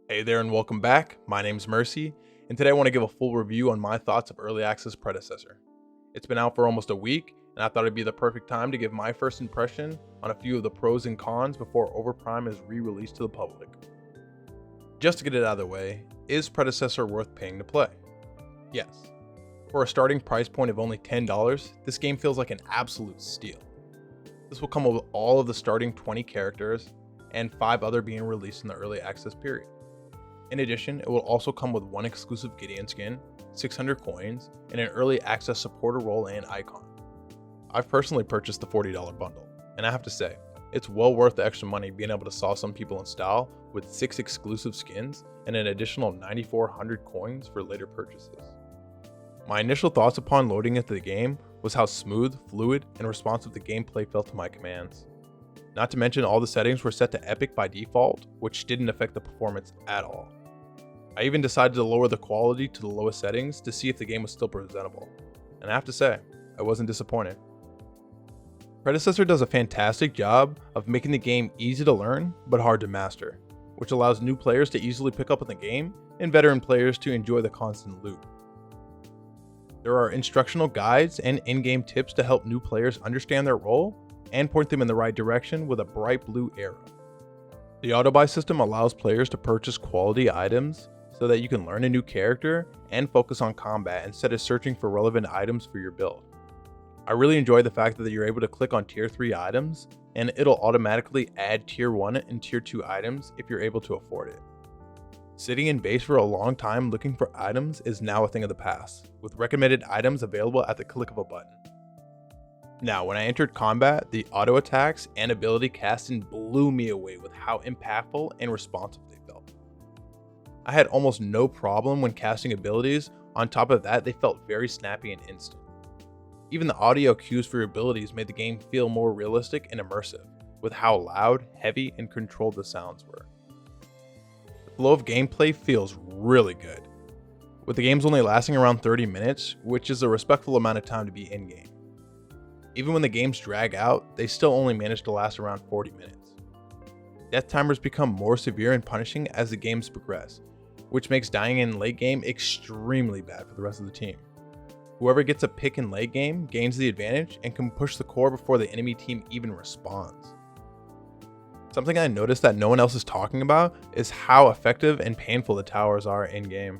Hey there and welcome back. My name's Mercy, and today I want to give a full review on my thoughts of Early Access Predecessor. It's been out for almost a week, and I thought it'd be the perfect time to give my first impression on a few of the pros and cons before OverPrime is re-released to the public. Just to get it out of the way, is Predecessor worth paying to play? Yes. For a starting price point of only $10, this game feels like an absolute steal. This will come with all of the starting 20 characters, and 5 other being released in the Early Access period. In addition, it will also come with one exclusive Gideon skin, 600 coins, and an early access supporter role and icon. I've personally purchased the $40 bundle, and I have to say, it's well worth the extra money being able to saw some people in style with 6 exclusive skins and an additional 9,400 coins for later purchases. My initial thoughts upon loading into the game was how smooth, fluid, and responsive the gameplay felt to my commands. Not to mention all the settings were set to epic by default, which didn't affect the performance at all. I even decided to lower the quality to the lowest settings to see if the game was still presentable, and I have to say, I wasn't disappointed. Predecessor does a fantastic job of making the game easy to learn but hard to master, which allows new players to easily pick up on the game and veteran players to enjoy the constant loop. There are instructional guides and in-game tips to help new players understand their role and point them in the right direction with a bright blue arrow. The auto-buy system allows players to purchase quality items so that you can learn a new character and focus on combat instead of searching for relevant items for your build. I really enjoy the fact that you're able to click on tier 3 items and it'll automatically add tier 1 and tier 2 items if you're able to afford it. Sitting in base for a long time looking for items is now a thing of the past, with recommended items available at the click of a button. Now, when I entered combat, the auto attacks and ability casting blew me away with how impactful and responsive they felt. I had almost no problem when casting abilities. On top of that, they felt very snappy and instant. Even the audio cues for your abilities made the game feel more realistic and immersive, with how loud, heavy, and controlled the sounds were. The flow of gameplay feels really good, with the games only lasting around 30 minutes, which is a respectful amount of time to be in-game. Even when the games drag out, they still only manage to last around 40 minutes. Death timers become more severe and punishing as the games progress, which makes dying in late game extremely bad for the rest of the team. Whoever gets a pick in late game gains the advantage and can push the core before the enemy team even responds. Something I noticed that no one else is talking about is how effective and painful the towers are in game.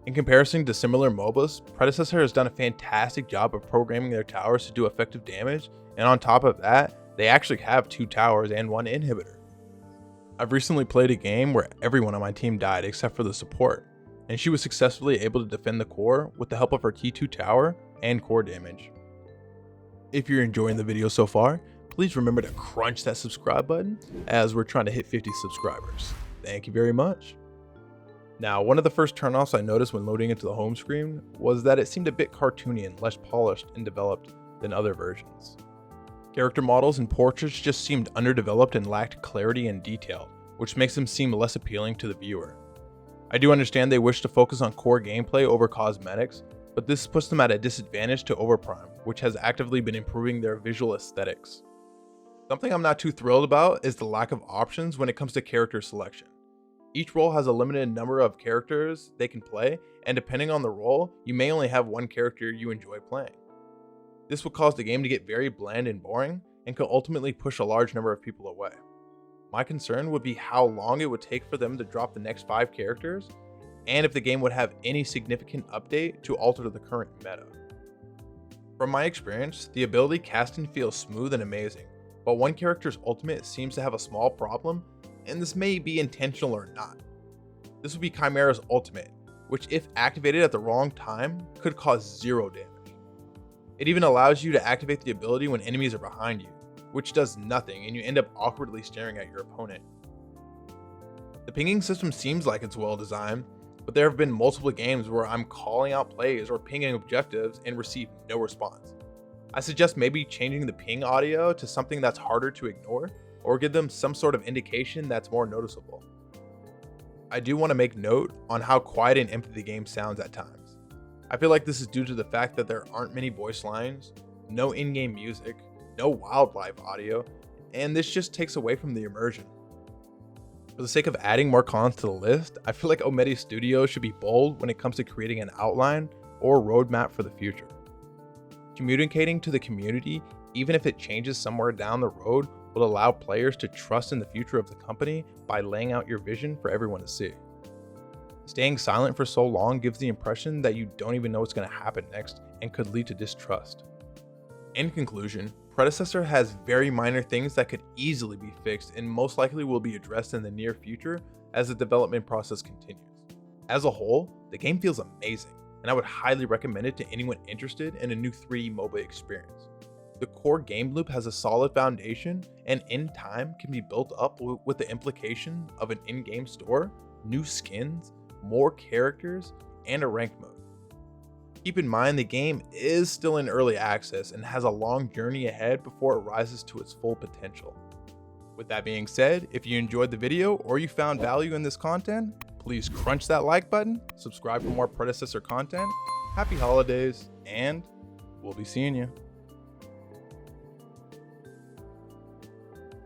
In comparison to similar MOBAs, Predecessor has done a fantastic job of programming their towers to do effective damage, and on top of that, they actually have 2 towers and 1 inhibitor. I've recently played a game where everyone on my team died except for the support, and she was successfully able to defend the core with the help of her T2 tower and core damage. If you're enjoying the video so far, please remember to crunch that subscribe button as we're trying to hit 50 subscribers. Thank you very much. Now, one of the first turnoffs I noticed when loading into the home screen was that it seemed a bit cartoony and less polished and developed than other versions. Character models and portraits just seemed underdeveloped and lacked clarity and detail, which makes them seem less appealing to the viewer. I do understand they wish to focus on core gameplay over cosmetics, but this puts them at a disadvantage to OverPrime, which has actively been improving their visual aesthetics. Something I'm not too thrilled about is the lack of options when it comes to character selection. Each role has a limited number of characters they can play, and depending on the role, you may only have one character you enjoy playing. This will cause the game to get very bland and boring, and could ultimately push a large number of people away. My concern would be how long it would take for them to drop the next 5 characters, and if the game would have any significant update to alter the current meta. From my experience, the ability casting feels smooth and amazing, but one character's ultimate seems to have a small problem, and this may be intentional or not. This would be Chimera's ultimate, which if activated at the wrong time, could cause 0 damage. It even allows you to activate the ability when enemies are behind you, which does nothing and you end up awkwardly staring at your opponent. The pinging system seems like it's well designed, but there have been multiple games where I'm calling out plays or pinging objectives and receive no response. I suggest maybe changing the ping audio to something that's harder to ignore, or give them some sort of indication that's more noticeable. I do want to make note on how quiet and empty the game sounds at times. I feel like this is due to the fact that there aren't many voice lines, no in-game music, no wildlife audio, and this just takes away from the immersion. For the sake of adding more cons to the list, I feel like Omedi Studios should be bold when it comes to creating an outline or roadmap for the future. Communicating to the community, even if it changes somewhere down the road, will allow players to trust in the future of the company by laying out your vision for everyone to see. Staying silent for so long gives the impression that you don't even know what's going to happen next and could lead to distrust. In conclusion, Predecessor has very minor things that could easily be fixed and most likely will be addressed in the near future as the development process continues. As a whole, the game feels amazing, and I would highly recommend it to anyone interested in a new 3D MOBA experience. The core game loop has a solid foundation and in time can be built up with the implication of an in-game store, new skins, more characters, and a rank mode. Keep in mind the game is still in early access and has a long journey ahead before it rises to its full potential. With that being said, if you enjoyed the video or you found value in this content, please crunch that like button, subscribe for more Predecessor content, happy holidays, and we'll be seeing you.